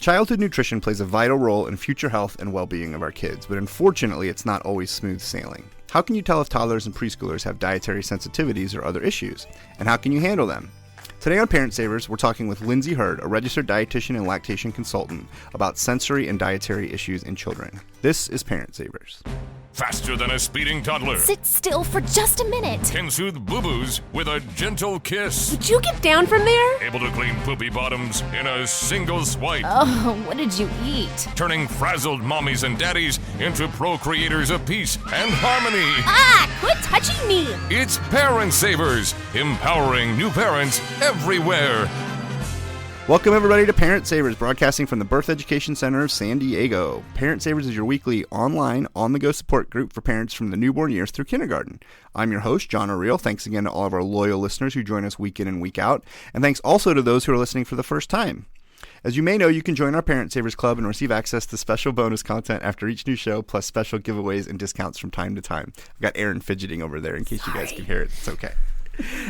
Childhood nutrition plays a vital role in future health and well-being of our kids, but unfortunately it's not always smooth sailing. How can you tell if toddlers and preschoolers have dietary sensitivities or other issues? And how can you handle them? Today on Parent Savers, we're talking with Lindsay Hurd, a registered dietitian and lactation consultant, about sensory and dietary issues in children. This is Parent Savers. Faster than a speeding toddler. Sit still for just a minute. Can soothe boo-boos with a gentle kiss. Would you get down from there? Able to clean poopy bottoms in a single swipe. Oh, what did you eat? Turning frazzled mommies and daddies into procreators of peace and harmony. Ah, quit touching me. It's Parent Savers, empowering new parents everywhere. Welcome everybody to Parent Savers, broadcasting from the Birth Education Center of San Diego. Parent Savers is your weekly online, on-the-go support group for parents from the newborn years through kindergarten. I'm your host, John O'Reilly. Thanks again to all of our loyal listeners who join us week in and week out. And thanks also to those who are listening for the first time. As you may know, you can join our Parent Savers Club and receive access to special bonus content after each new show, plus special giveaways and discounts from time to time. I've got Aaron fidgeting over there in case you guys can hear it. It's okay.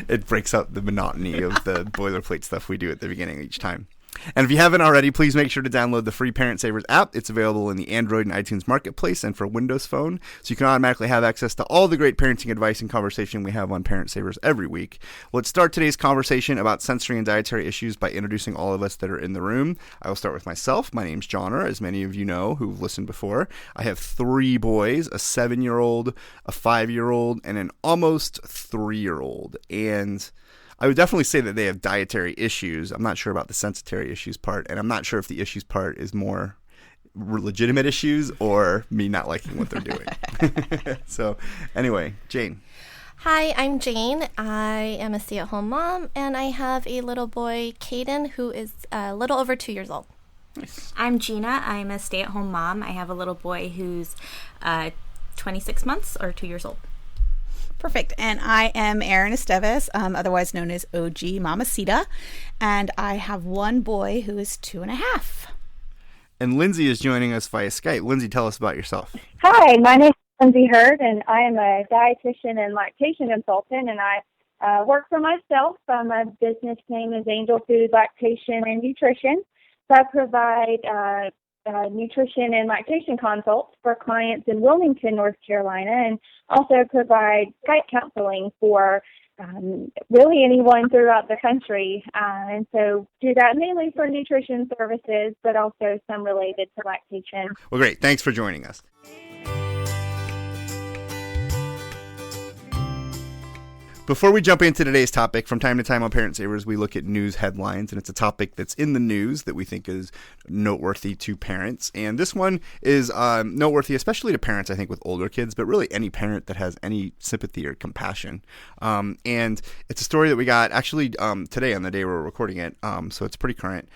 It breaks up the monotony of the boilerplate stuff we do at the beginning each time. And if you haven't already, please make sure to download the free Parent Savers app. It's available in the Android and iTunes marketplace and for Windows Phone, so you can automatically have access to all the great parenting advice and conversation we have on Parent Savers every week. Let's start today's conversation about sensory and dietary issues by introducing all of us that are in the room. I will start with myself. My name's Johnner, as many of you know who've listened before. I have 3 boys, a 7-year-old, a 5-year-old, and an almost 3-year-old. And I would definitely say that they have dietary issues. I'm not sure about the sensory issues part, and I'm not sure if the issues part is more legitimate issues or me not liking what they're doing. So anyway, Jane. Hi, I'm Jane. I am a stay-at-home mom, and I have a little boy, Caden, who is a little over 2 years old. Nice. I'm Gina. I'm a stay-at-home mom. I have a little boy who's 26 months or 2 years old. Perfect. And I am Erin Esteves, otherwise known as OG Mamacita, and I have one boy who is 2.5. And Lindsay is joining us via Skype. Lindsay, tell us about yourself. Hi, my name is Lindsay Hurd, and I am a dietitian and lactation consultant, and I work for myself. My business name is Angel Food Lactation and Nutrition. So I provide nutrition and lactation consults for clients in Wilmington, North Carolina, and also provide Skype counseling for really anyone throughout the country. And so do that mainly for nutrition services, but also some related to lactation. Well, great. Thanks for joining us. Before we jump into today's topic, from time to time on Parent Savers, we look at news headlines, and it's a topic that's in the news that we think is noteworthy to parents. And this one is noteworthy, especially to parents, I think, with older kids, but really any parent that has any sympathy or compassion. And it's a story that we got actually today on the day we're recording it, so it's pretty current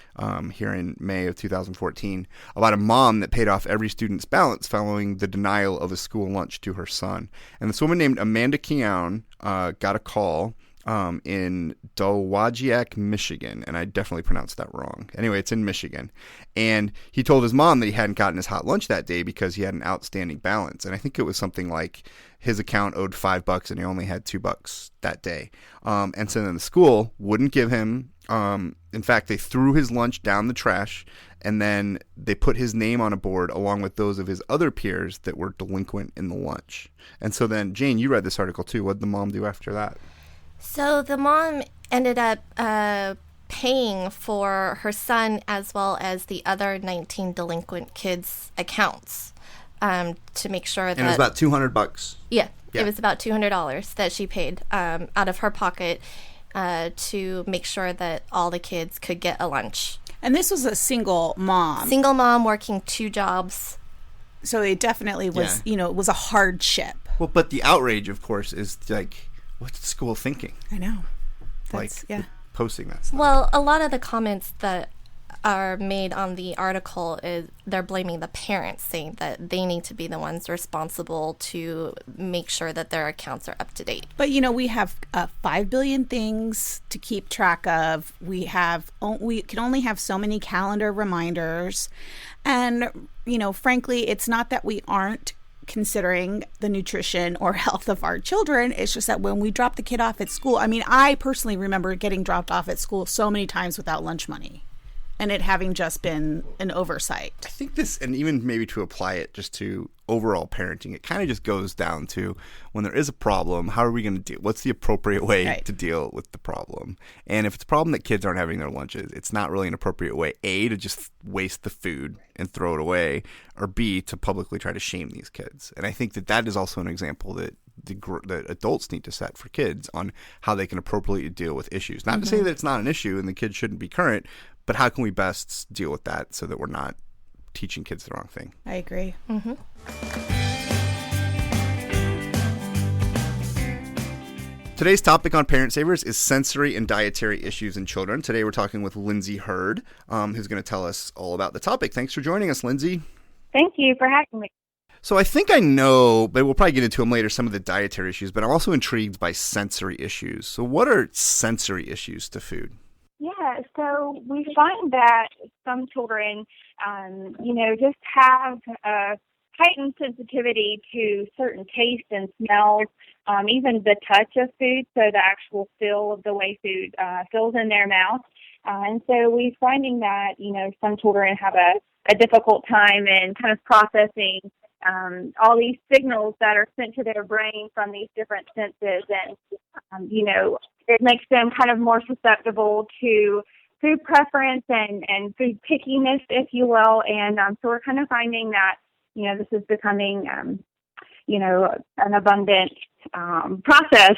here in May of 2014, about a mom that paid off every student's balance following the denial of a school lunch to her son. And this woman named Amanda Keown got a call in Dowagiac, Michigan, and I definitely pronounced that wrong. Anyway, it's in Michigan. And he told his mom that he hadn't gotten his hot lunch that day because he had an outstanding balance. And I think it was something like his account owed $5 and he only had $2 that day. And so then the school wouldn't give him, in fact, they threw his lunch down the trash, and then they put his name on a board along with those of his other peers that were delinquent in the lunch. And so then, Jane, you read this article too. What did the mom do after that? So the mom ended up paying for her son as well as the other 19 delinquent kids' accounts to make sure that... And it was about $200. Yeah, it was about $200 that she paid out of her pocket to make sure that all the kids could get a lunch. And this was a single mom. Single mom working 2 jobs. So it definitely was, it was a hardship. Well, but the outrage, of course, is like, what's the school thinking? I know. Posting that stuff. Well, a lot of the comments that are made on the article is they're blaming the parents, saying that they need to be the ones responsible to make sure that their accounts are up to date. But we have 5 billion things to keep track of. We can only have so many calendar reminders, and frankly, it's not that we aren't considering the nutrition or health of our children. It's just that when we drop the kid off at school, I personally remember getting dropped off at school so many times without lunch money. and it having just been an oversight. I think this, and even maybe to apply it just to overall parenting, it kind of just goes down to when there is a problem, how are we going to deal? What's the appropriate way to deal with the problem? And if it's a problem that kids aren't having their lunches, it's not really an appropriate way, A, to just waste the food and throw it away, or B, to publicly try to shame these kids. And I think that is also an example that the adults need to set for kids on how they can appropriately deal with issues. Not to say that it's not an issue and the kids shouldn't be current, but how can we best deal with that so that we're not teaching kids the wrong thing? I agree. Today's topic on Parent Savers is sensory and dietary issues in children. Today we're talking with Lindsay Hurd, who's going to tell us all about the topic. Thanks for joining us, Lindsay. Thank you for having me. So I think I know, but we'll probably get into them later, some of the dietary issues, but I'm also intrigued by sensory issues. So what are sensory issues to food? Yeah, so we find that some children, just have a heightened sensitivity to certain tastes and smells, even the touch of food, so the actual feel of the way food feels in their mouth. And so we're finding that, some children have a difficult time in kind of processing all these signals that are sent to their brain from these different senses. And, it makes them kind of more susceptible to food preference and food pickiness, if you will. And so we're kind of finding that, this is becoming, an abundant process,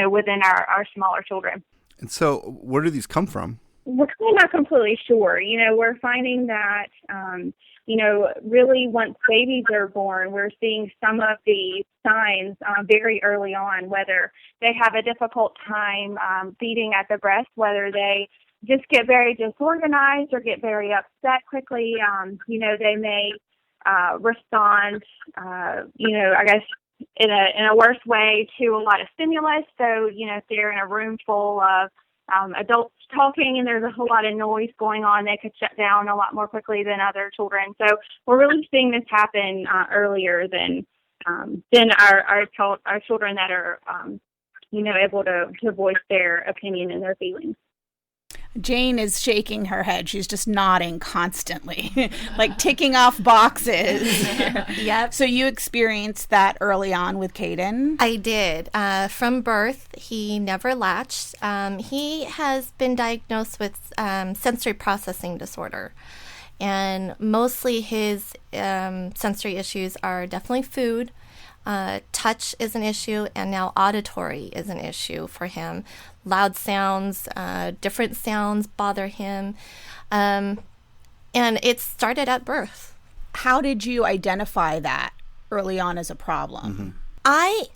within our smaller children. And so where do these come from? We're kind of not completely sure. We're finding that, really once babies are born, we're seeing some of the signs very early on, whether they have a difficult time feeding at the breast, whether they just get very disorganized or get very upset quickly. They may respond, I guess, in a worse way to a lot of stimulus. So, if they're in a room full of adults talking and there's a whole lot of noise going on, they could shut down a lot more quickly than other children. So we're really seeing this happen earlier than our children that are, able to voice their opinion and their feelings. Jane is shaking her head. She's just nodding constantly, like ticking off boxes. Yep. So you experienced that early on with Caden? I did. From birth, he never latched. He has been diagnosed with sensory processing disorder. And mostly his sensory issues are definitely food. Touch is an issue, and now auditory is an issue for him. Loud sounds, different sounds bother him. And it started at birth. How did you identify that early on as a problem? I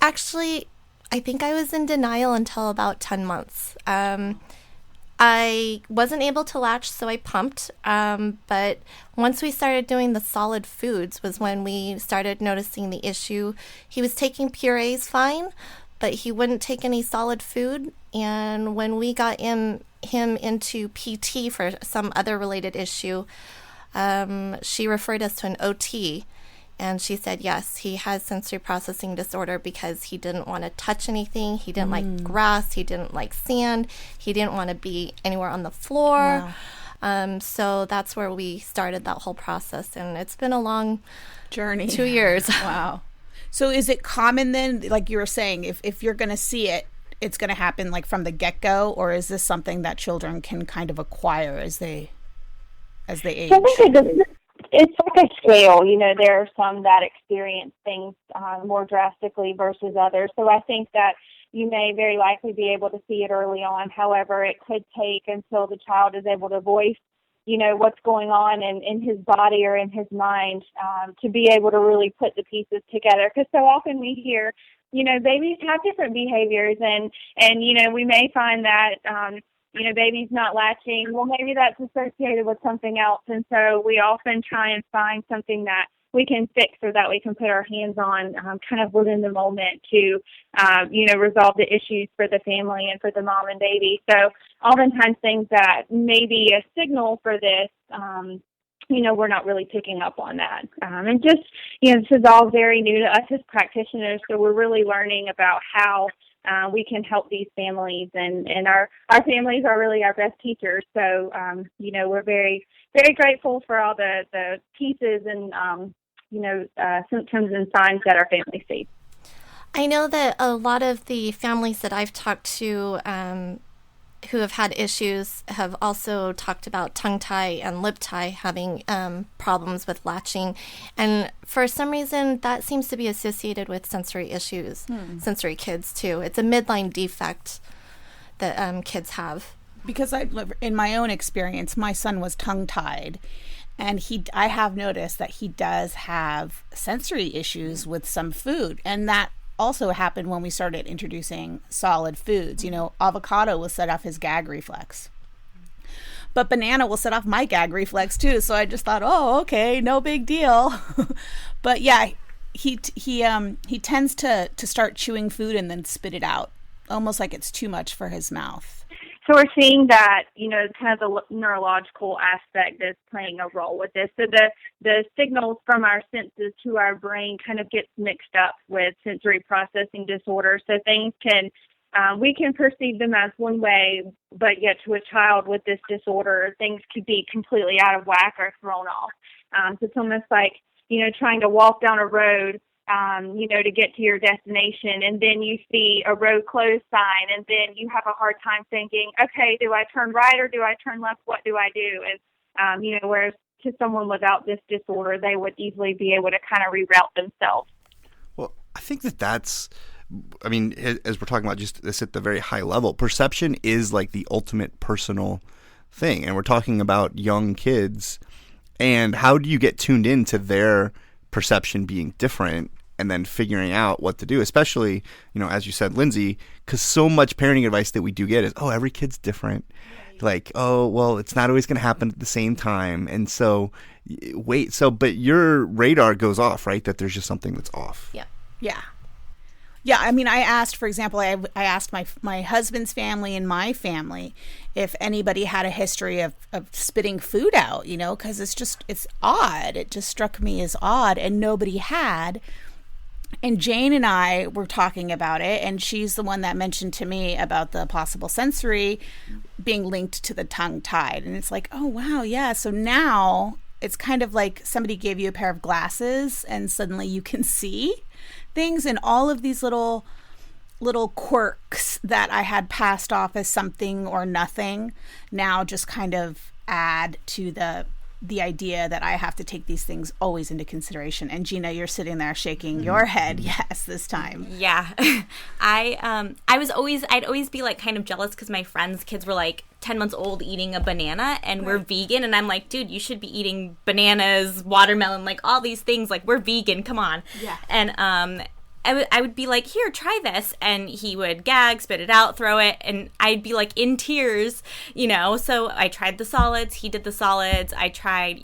think I was in denial until about 10 months. I wasn't able to latch, so I pumped. But once we started doing the solid foods was when we started noticing the issue. He was taking purees fine, but he wouldn't take any solid food. And when we got him into PT for some other related issue, she referred us to an OT. And she said, yes, he has sensory processing disorder because he didn't want to touch anything. He didn't like grass. He didn't like sand. He didn't want to be anywhere on the floor. Wow. So that's where we started that whole process. And it's been a long journey. 2 years. Wow. So is it common then, like you were saying, if you're going to see it, it's going to happen like from the get-go? Or is this something that children can kind of acquire as they age? I think it's like a scale. There are some that experience things more drastically versus others. So I think that you may very likely be able to see it early on. However, it could take until the child is able to voice, what's going on in his body or in his mind to be able to really put the pieces together. Because so often we hear, babies have different behaviors and we may find that, baby's not latching. Well, maybe that's associated with something else. And so we often try and find something that we can fix or that we can put our hands on kind of within the moment to, resolve the issues for the family and for the mom and baby. So oftentimes things that may be a signal for this, we're not really picking up on that. And just, this is all very new to us as practitioners, so we're really learning about how we can help these families, and our families are really our best teachers. So, we're very, very grateful for all the pieces and, symptoms and signs that our families see. I know that a lot of the families that I've talked to who have had issues have also talked about tongue tie and lip tie having problems with latching. And for some reason, that seems to be associated with sensory issues, sensory kids too. It's a midline defect that kids have. Because in my own experience, my son was tongue-tied. And I have noticed that he does have sensory issues with some food. And that also happened when we started introducing solid foods. Avocado will set off his gag reflex. But banana will set off my gag reflex too. So I just thought, oh, okay, no big deal. But yeah, he tends to start chewing food and then spit it out, almost like it's too much for his mouth. So we're seeing that, kind of the neurological aspect is playing a role with this. So the signals from our senses to our brain kind of gets mixed up with sensory processing disorder. So things we can perceive them as one way, but yet to a child with this disorder, things could be completely out of whack or thrown off. So it's almost like, trying to walk down a road, to get to your destination, and then you see a road closed sign, and then you have a hard time thinking, okay, do I turn right or do I turn left? What do I do? And, whereas to someone without this disorder, they would easily be able to kind of reroute themselves. Well, I think as we're talking about just this at the very high level, perception is like the ultimate personal thing. And we're talking about young kids, and how do you get tuned into their perception being different and then figuring out what to do, especially, as you said, Lindsay, because so much parenting advice that we do get is, oh, every kid's different. Like, oh, well, it's not always going to happen at the same time. And so but your radar goes off, right? That there's just something that's off. Yeah. Yeah. Yeah, I asked, for example, I asked my husband's family and my family if anybody had a history of spitting food out, because it's odd. It just struck me as odd, and nobody had. And Jane and I were talking about it, and she's the one that mentioned to me about the possible sensory being linked to the tongue-tied. And it's like, oh, wow, yeah. So now it's kind of like somebody gave you a pair of glasses, and suddenly you can see things, and all of these little quirks that I had passed off as something or nothing now just kind of add to the idea that I have to take these things always into consideration. And Gina, you're sitting there shaking your head yes this time. Yeah. I'd always be like kind of jealous because my friends' kids were like 10 months old eating a banana, and we're vegan, and I'm like, dude, you should be eating bananas, watermelon, like all these things, like we're vegan, come on. Yeah. And I would be like, here, try this, and he would gag, spit it out, throw it, and I'd be like in tears, so I tried the solids, he did the solids, I tried,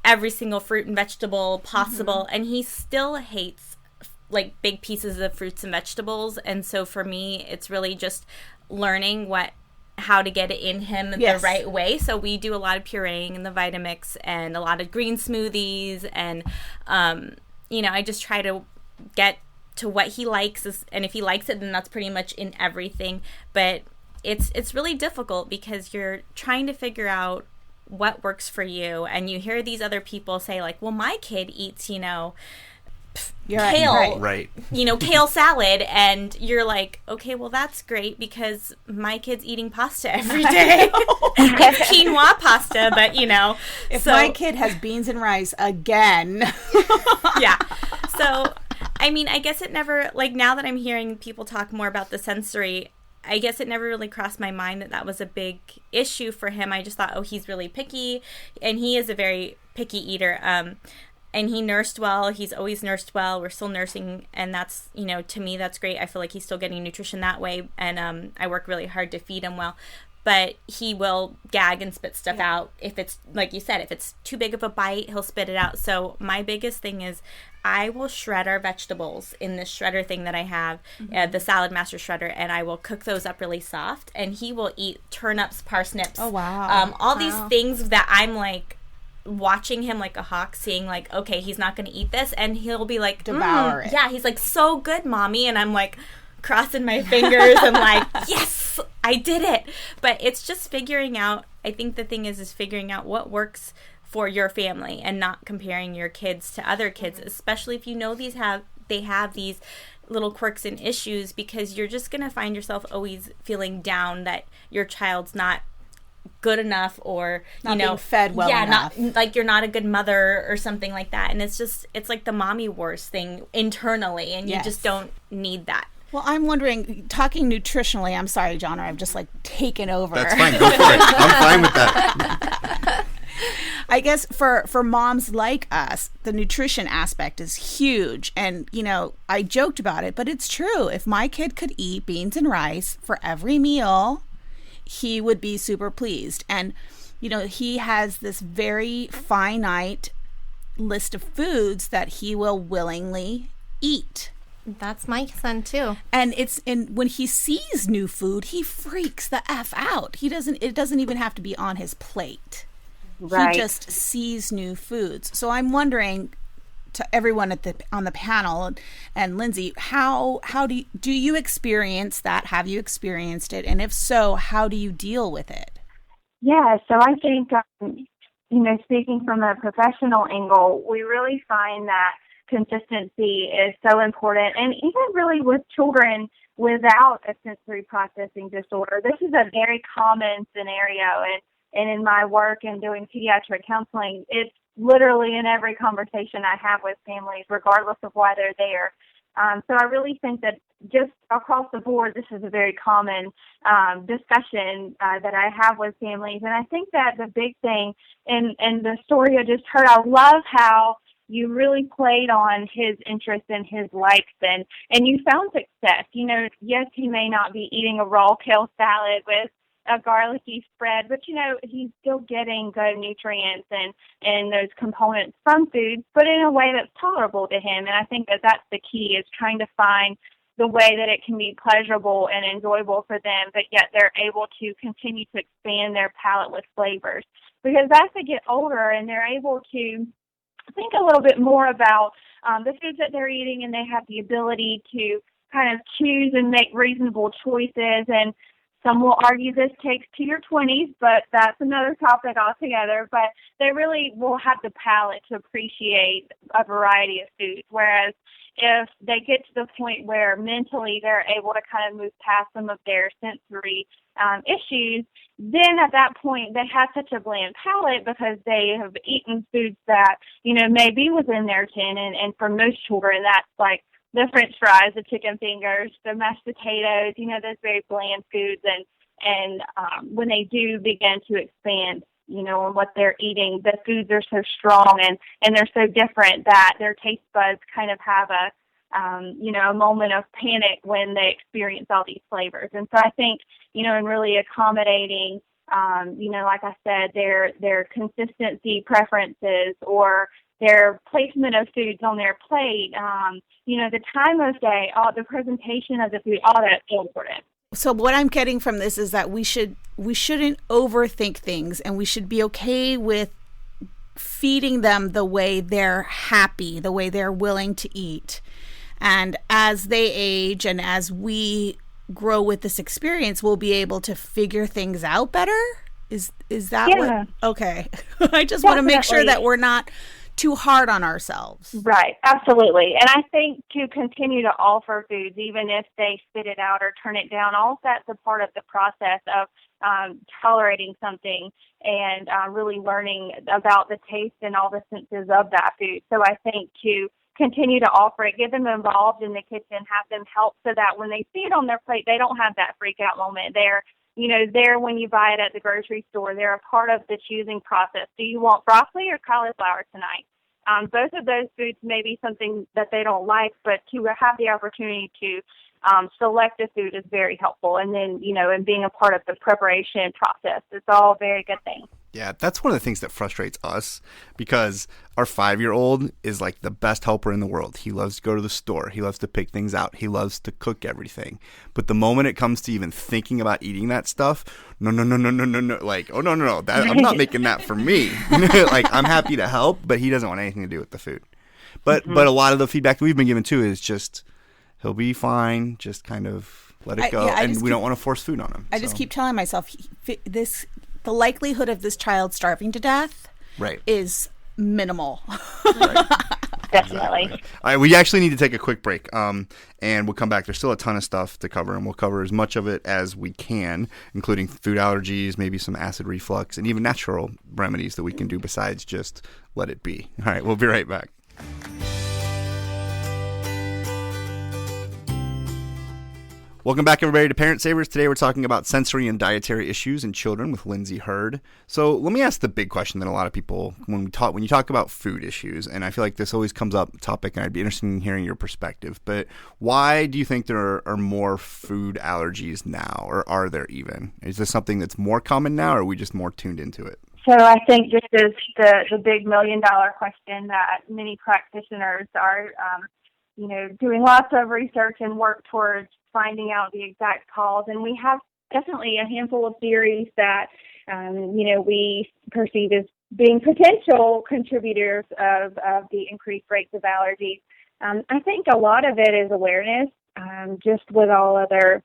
every single fruit and vegetable possible, and he still hates like big pieces of fruits and vegetables. And so for me, it's really just learning how to get it in him the right way. So we do a lot of pureeing in the Vitamix and a lot of green smoothies, and I just try to get to what he likes, and if he likes it, then that's pretty much in everything. But it's really difficult because you're trying to figure out what works for you, and you hear these other people say like, well, my kid eats kale, right. Kale salad, and you're like, okay, well, that's great because my kid's eating pasta every day. It's quinoa pasta, but if my kid has beans and rice again. Yeah. So I guess it never, like, now that I'm hearing people talk more about the sensory, I guess it never really crossed my mind that was a big issue for him. I just thought, oh, he's really picky, and he is a very picky eater. And he nursed well. He's always nursed well. We're still nursing, and that's, to me, that's great. I feel like he's still getting nutrition that way, and I work really hard to feed him well. But he will gag and spit stuff out. If it's, like you said, if it's too big of a bite, he'll spit it out. So my biggest thing is I will shred our vegetables in this shredder thing that I have, the Salad Master Shredder, and I will cook those up really soft. And he will eat turnips, parsnips. Oh, wow. These things that I'm like watching him like a hawk, seeing like, okay, he's not going to eat this. And he'll be like, devour it. Yeah, he's like, so good, Mommy. And I'm like, crossing my fingers and like, yes, I did it. But it's just figuring out, I think the thing is figuring out what works for your family and not comparing your kids to other kids, especially if you know they have these little quirks and issues, because you're just going to find yourself always feeling down that your child's not good enough, or not being fed well enough. Not like you're not a good mother or something like that. And it's like the mommy wars thing internally, and you just don't need that. Well, I'm wondering, talking nutritionally, I'm sorry, John, or I've just like taken over. That's fine. Go for it. I'm fine with that. I guess for moms like us, the nutrition aspect is huge. And, I joked about it, but it's true. If my kid could eat beans and rice for every meal, he would be super pleased. And, he has this very finite list of foods that he will willingly eat. That's my son too. And when he sees new food, he freaks the F out. It doesn't even have to be on his plate. Right. He just sees new foods. So I'm wondering, to everyone on the panel, and Lindsay, how do you experience that? Have you experienced it? And if so, how do you deal with it? Yeah, so I think, speaking from a professional angle, we really find that consistency is so important. And even really with children without a sensory processing disorder, this is a very common scenario. And in my work and doing pediatric counseling, it's literally in every conversation I have with families, regardless of why they're there. So I really think that just across the board, this is a very common discussion that I have with families. And I think that the big thing in the story I just heard, I love how you really played on his interests and his likes, and you found success. Yes, he may not be eating a raw kale salad with a garlicky spread, but he's still getting good nutrients and those components from food, but in a way that's tolerable to him. And I think that that's the key, is trying to find the way that it can be pleasurable and enjoyable for them, but yet they're able to continue to expand their palate with flavors. Because as they get older and they're able to think a little bit more about the foods that they're eating, and they have the ability to kind of choose and make reasonable choices. And some will argue this takes to your 20s, but that's another topic altogether. But they really will have the palate to appreciate a variety of foods. Whereas if they get to the point where mentally they're able to kind of move past some of their sensory issues, then at that point they have such a bland palate because they have eaten foods that, may be within their tin. And for most children, that's like the French fries, the chicken fingers, the mashed potatoes, those very bland foods. And when they do begin to expand, on what they're eating, the foods are so strong and they're so different that their taste buds kind of have a moment of panic when they experience all these flavors. And so I think, in really accommodating, like I said, their consistency preferences or their placement of foods on their plate, the time of day, all the presentation of the food, all that's so important. So what I'm getting from this is that we shouldn't overthink things, and we should be okay with feeding them the way they're happy, the way they're willing to eat. And as they age and as we grow with this experience, we'll be able to figure things out better. Is that what? Okay. I just want to make sure that we're not too hard on ourselves. Right, absolutely. And I think to continue to offer foods, even if they spit it out or turn it down, all that's a part of the process of tolerating something and really learning about the taste and all the senses of that food. So I think to continue to offer it, get them involved in the kitchen, have them help so that when they see it on their plate, they don't have that freak out moment. They're there when you buy it at the grocery store. They're a part of the choosing process. Do you want broccoli or cauliflower tonight? Both of those foods may be something that they don't like, but to have the opportunity to select a food is very helpful. And then, and being a part of the preparation process, it's all a very good thing. Yeah, that's one of the things that frustrates us, because our 5-year-old is like the best helper in the world. He loves to go to the store. He loves to pick things out. He loves to cook everything. But the moment it comes to even thinking about eating that stuff, no. Like, oh, no. I'm not making that for me. Like, I'm happy to help, but he doesn't want anything to do with the food. But a lot of the feedback that we've been given too is just he'll be fine. Just kind of let it go. And we don't want to force food on him. I just keep telling myself the likelihood of this child starving to death is minimal. Right. Definitely. Exactly. All right, we actually need to take a quick break, and we'll come back. There's still a ton of stuff to cover, and we'll cover as much of it as we can, including food allergies, maybe some acid reflux, and even natural remedies that we can do besides just let it be. All right, we'll be right back. Welcome back, everybody, to Parent Savers. Today we're talking about sensory and dietary issues in children with Lindsay Hurd. So let me ask the big question that a lot of people, when you talk about food issues, and I feel like this always comes up topic, and I'd be interested in hearing your perspective, but why do you think there are more food allergies now, or are there even? Is this something that's more common now, or are we just more tuned into it? So I think this is the big million-dollar question that many practitioners are, doing lots of research and work towards finding out the exact cause. And we have definitely a handful of theories that, we perceive as being potential contributors of the increased rates of allergies. I think a lot of it is awareness. Just with all other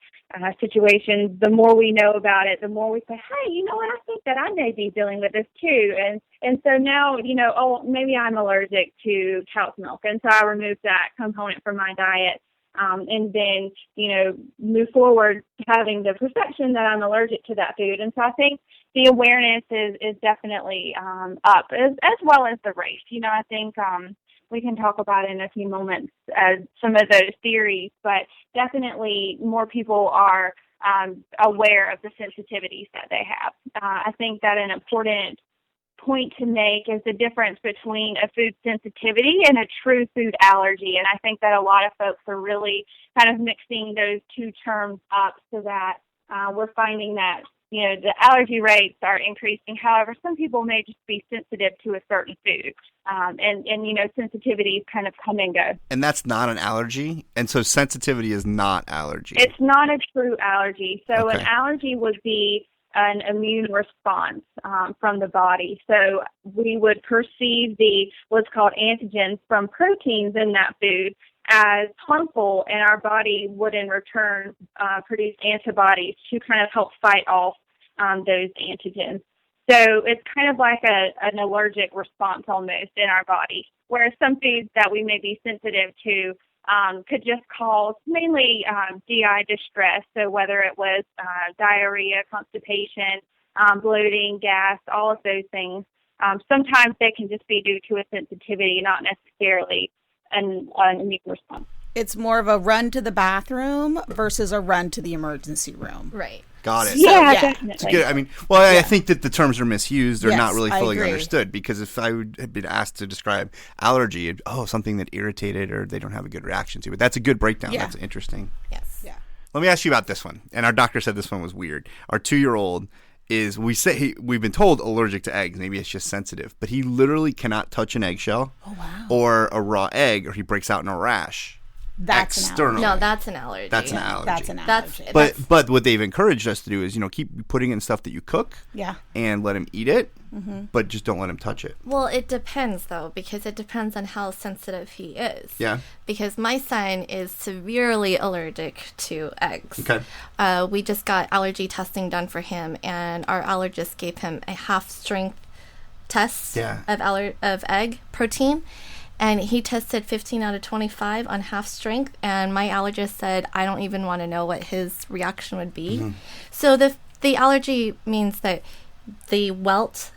situations, the more we know about it, the more we say, hey, you know what, I think that I may be dealing with this too. And so now, maybe I'm allergic to cow's milk. And so I remove that component from my diet. And then, move forward having the perception that I'm allergic to that food. And so I think the awareness is definitely up, as well as the race. I think we can talk about in a few moments some of those theories, but definitely more people are aware of the sensitivities that they have. I think that an important point to make is the difference between a food sensitivity and a true food allergy. And I think that a lot of folks are really kind of mixing those two terms up so that we're finding that, the allergy rates are increasing. However, some people may just be sensitive to a certain food. And sensitivities kind of come and go. And that's not an allergy? And so sensitivity is not allergy? It's not a true allergy. So Okay. An allergy would be an immune response from the body. So we would perceive what's called antigens from proteins in that food as harmful, and our body would in return produce antibodies to kind of help fight off those antigens. So it's kind of like an allergic response almost in our body, whereas some foods that we may be sensitive to could just cause mainly GI distress. So whether it was diarrhea, constipation, bloating, gas, all of those things, sometimes they can just be due to a sensitivity, not necessarily an immune response. It's more of a run to the bathroom versus a run to the emergency room. Right. Got it. Yeah, yeah. definitely. It's good. I mean, I think that the terms are misused. They're Yes, not really I fully agree. understood, because if I had been asked to describe allergy, something that irritated or they don't have a good reaction to it. That's a good breakdown. Yeah. That's interesting. Yes. Yeah. Let me ask you about this one. And our doctor said this one was weird. Our 2-year-old is, we've been told allergic to eggs. Maybe it's just sensitive, but he literally cannot touch an eggshell or a raw egg, or he breaks out in a rash. That's an Externally. No, that's an allergy. That's an allergy. That's an That's- allergy. But what they've encouraged us to do is, keep putting in stuff that you cook, Yeah. and let him eat it, but just don't let him touch it. Well, it depends, though, because it depends on how sensitive he is. Yeah. Because my son is severely allergic to eggs. Okay. We just got allergy testing done for him, and our allergist gave him a half-strength test of egg protein. And he tested 15 out of 25 on half strength. And my allergist said, I don't even want to know what his reaction would be. So the allergy means that the welt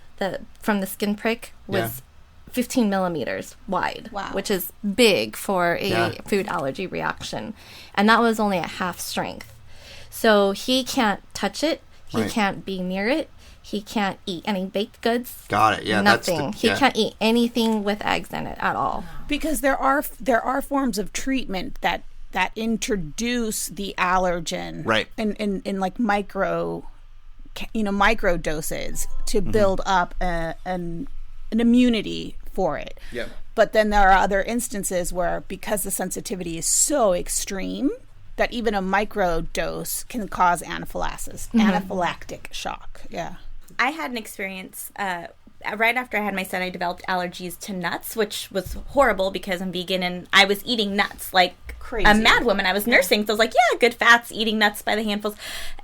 from the skin prick was 15 millimeters wide, Wow. which is big for a food allergy reaction. And that was only at half strength. So he can't touch it. He Right. can't be near it. He can't eat any baked goods. Got it. Yeah. Nothing. He can't eat anything with eggs in it at all. Because there are forms of treatment that introduce the allergen, Right. in like micro doses to build up an immunity for it. Yep. But then there are other instances where, because the sensitivity is so extreme, that even a micro dose can cause anaphylaxis, anaphylactic shock. Yeah. I had an experience right after I had my son, I developed allergies to nuts, which was horrible because I'm vegan and I was eating nuts like Crazy. a mad woman. I was nursing, so I was like, yeah, good fats, eating nuts by the handfuls.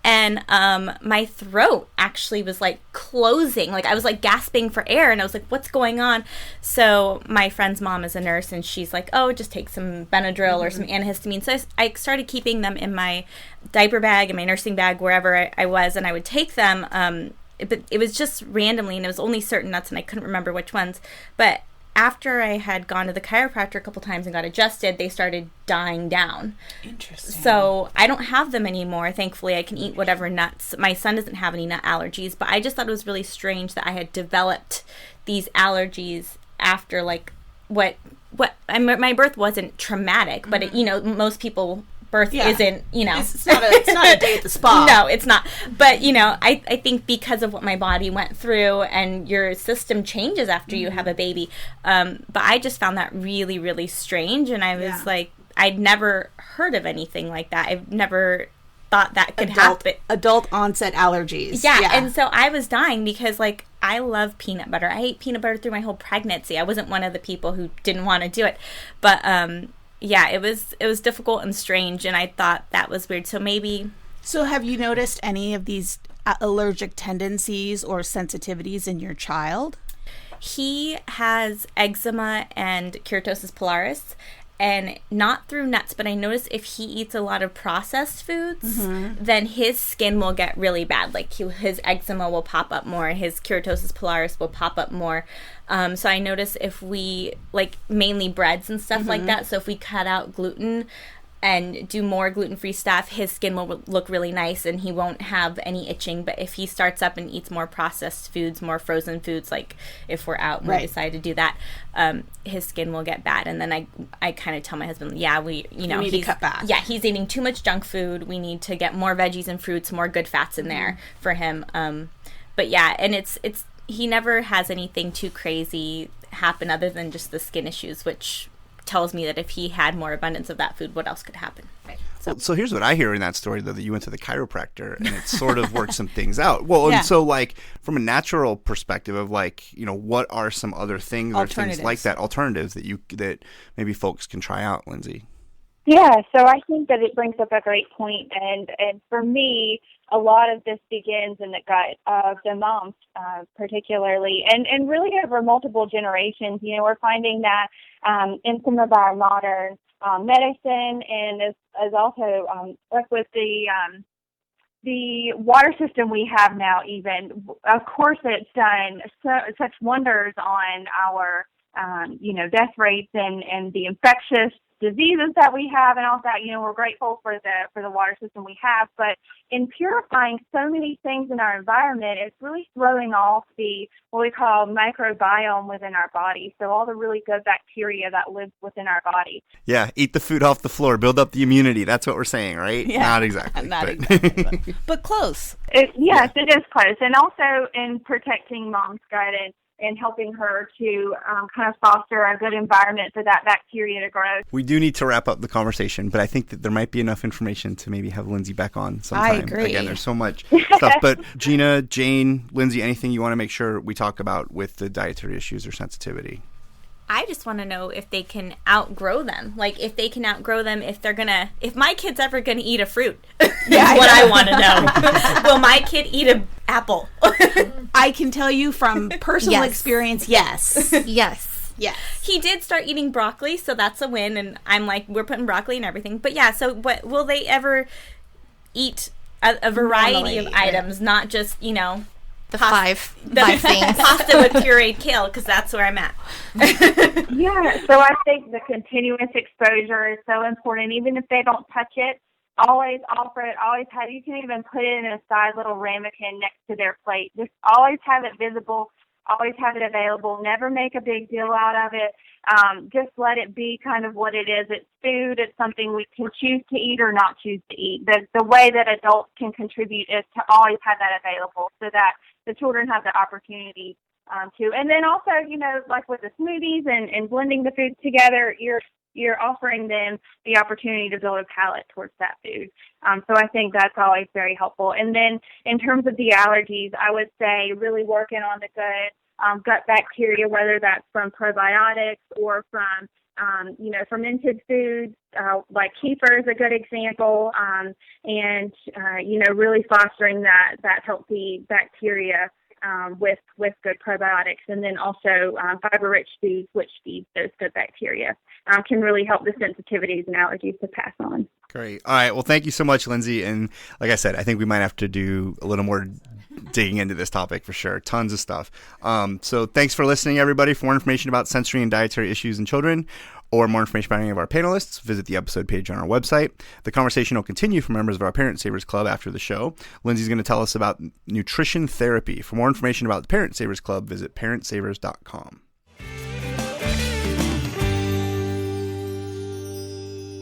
And my throat actually was like closing. Like I was like gasping for air and I was like, what's going on? So my friend's mom is a nurse and she's like, oh, just take some Benadryl or some antihistamine. So I started keeping them in my diaper bag, in my nursing bag, wherever I was, and I would take them. But it was just randomly, and it was only certain nuts, and I couldn't remember which ones. But after I had gone to the chiropractor a couple times and got adjusted, they started dying down. Interesting. So I don't have them anymore. Thankfully, I can eat whatever nuts. My son doesn't have any nut allergies, but I just thought it was really strange that I had developed these allergies after my birth wasn't traumatic, but it, most people birth isn't, It's not a day at the spa. No, it's not. But, I think because of what my body went through and your system changes after you have a baby. But I just found that really, really strange. And I was like, I'd never heard of anything like that. I've never thought that could happen. Adult onset allergies. Yeah. And so I was dying because, like, I love peanut butter. I ate peanut butter through my whole pregnancy. I wasn't one of the people who didn't want to do it. But, it was difficult and strange, and I thought that was weird. So have you noticed any of these allergic tendencies or sensitivities in your child? He has eczema and keratosis pilaris, and not through nuts, but I notice if he eats a lot of processed foods, then his skin will get really bad. Like his eczema will pop up more, his keratosis pilaris will pop up more. So I notice if we, like mainly breads and stuff like that, so if we cut out gluten and do more gluten-free stuff, his skin will look really nice and he won't have any itching. But if he starts up and eats more processed foods, more frozen foods, like if we're out and we decide to do that, his skin will get bad. And then I kind of tell my husband, we need to cut back. Yeah, he's eating too much junk food. We need to get more veggies and fruits, more good fats in there for him. But yeah, and it's he never has anything too crazy happen other than just the skin issues, which tells me that if he had more abundance of that food, what else could happen? Right. So here's what I hear in that story, though, that you went to the chiropractor and it sort of worked some things out. Well, and so like from a natural perspective of like, what are some other things or things like that, alternatives that maybe folks can try out, Lindsay? Yeah, so I think that it brings up a great point, and for me, a lot of this begins in the gut of the moms, particularly, and really over multiple generations. We're finding that in some of our modern medicine, and as also like with the water system we have now, even of course, it's done such wonders on our death rates and the infectious diseases that we have and all that. We're grateful for the water system we have, but in purifying so many things in our environment, it's really throwing off what we call microbiome within our body. So all the really good bacteria that lives within our body. Yeah, eat the food off the floor, build up the immunity. That's what we're saying, right? Yeah. Not exactly. Exactly. But close. Yes, it is close. And also in protecting mom's gut and helping her to kind of foster a good environment for that bacteria to grow. We do need to wrap up the conversation, but I think that there might be enough information to maybe have Lindsay back on sometime. I agree. Again, there's so much stuff. But Gina, Jane, Lindsay, anything you want to make sure we talk about with the dietary issues or sensitivity? I just want to know if they can outgrow them. Like, if they can outgrow them, if my kid's ever going to eat a fruit. That's what I want to know. Will my kid eat an apple? I can tell you from personal experience, yes. Yes. Yes. He did start eating broccoli, so that's a win. And I'm like, we're putting broccoli and everything. But yeah, so what will they ever eat a variety of items, not just, The five things. Pasta with pureed kale, because that's where I'm at. Yeah, so I think the continuous exposure is so important. Even if they don't touch it, always offer it. Always have. You can even put it in a side little ramekin next to their plate. Just always have it visible. Always have it available. Never make a big deal out of it. Just let it be kind of what it is. It's food. It's something we can choose to eat or not choose to eat. The way that adults can contribute is to always have that available so that the children have the opportunity to. And then also, like with the smoothies and blending the foods together, you're offering them the opportunity to build a palate towards that food. So I think that's always very helpful. And then in terms of the allergies, I would say really working on the good gut bacteria, whether that's from probiotics or from fermented foods, like kefir is a good example, and really fostering that healthy bacteria with good probiotics, and then also fiber-rich foods, which feed those good bacteria, can really help the sensitivities and allergies to pass on. Great. All right. Well, thank you so much, Lindsay. And like I said, I think we might have to do a little more digging into this topic for sure. Tons of stuff. So thanks for listening, everybody. For more information about sensory and dietary issues in children, or more information about any of our panelists, visit the episode page on our website. The conversation will continue for members of our Parent Savers Club after the show. Lindsay's going to tell us about nutrition therapy. For more information about the Parent Savers Club, visit parentsavers.com.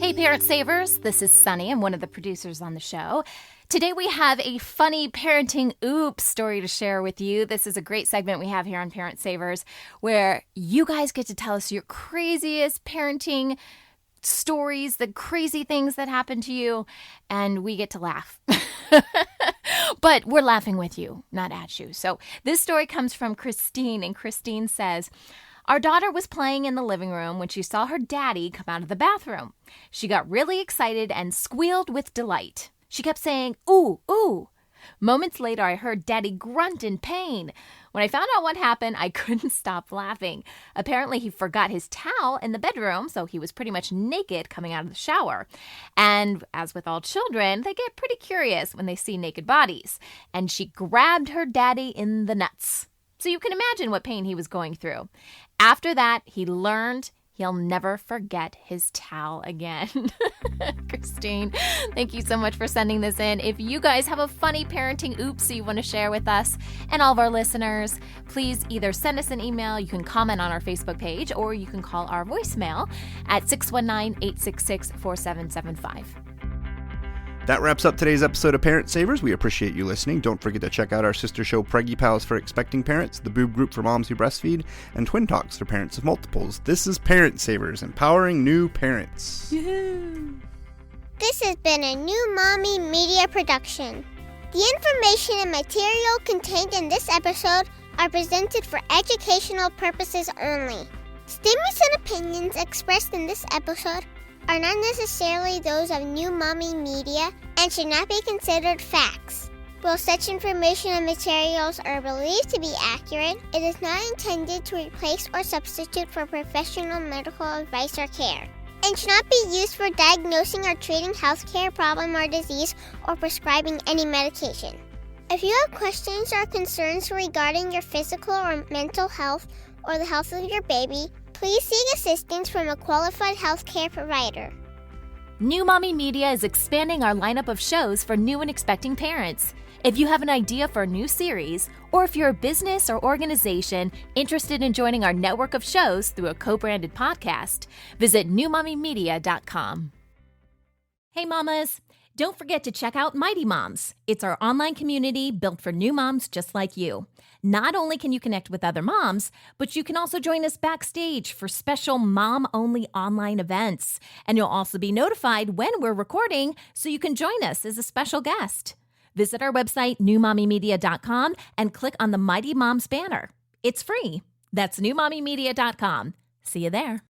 Hey, Parent Savers. This is Sunny. I'm one of the producers on the show. Today we have a funny parenting oops story to share with you. This is a great segment we have here on Parent Savers where you guys get to tell us your craziest parenting stories, the crazy things that happen to you, and we get to laugh. But we're laughing with you, not at you. So this story comes from Christine, and Christine says, our daughter was playing in the living room when she saw her daddy come out of the bathroom. She got really excited and squealed with delight. She kept saying, ooh, ooh. Moments later, I heard Daddy grunt in pain. When I found out what happened, I couldn't stop laughing. Apparently, he forgot his towel in the bedroom, so he was pretty much naked coming out of the shower. And as with all children, they get pretty curious when they see naked bodies. And she grabbed her daddy in the nuts. So you can imagine what pain he was going through. After that, he learned he'll never forget his towel again. Christine, thank you so much for sending this in. If you guys have a funny parenting oops you want to share with us and all of our listeners, please either send us an email, you can comment on our Facebook page, or you can call our voicemail at 619-866-4775. That wraps up today's episode of Parent Savers. We appreciate you listening. Don't forget to check out our sister show, Preggy Pals for expecting parents, the Boob Group for moms who breastfeed, and Twin Talks for parents of multiples. This is Parent Savers, empowering new parents. Yoo-hoo. This has been a New Mommy Media production. The information and material contained in this episode are presented for educational purposes only. Statements and opinions expressed in this episode are not necessarily those of New Mommy Media and should not be considered facts. While such information and materials are believed to be accurate, it is not intended to replace or substitute for professional medical advice or care, and should not be used for diagnosing or treating healthcare problem or disease or prescribing any medication. If you have questions or concerns regarding your physical or mental health or the health of your baby, please seek assistance from a qualified healthcare provider. New Mommy Media is expanding our lineup of shows for new and expecting parents. If you have an idea for a new series, or if you're a business or organization interested in joining our network of shows through a co-branded podcast, visit newmommymedia.com. Hey mamas, don't forget to check out Mighty Moms. It's our online community built for new moms just like you. Not only can you connect with other moms, but you can also join us backstage for special mom-only online events. And you'll also be notified when we're recording, so you can join us as a special guest. Visit our website, newmommymedia.com, and click on the Mighty Moms banner. It's free. That's newmommymedia.com. See you there.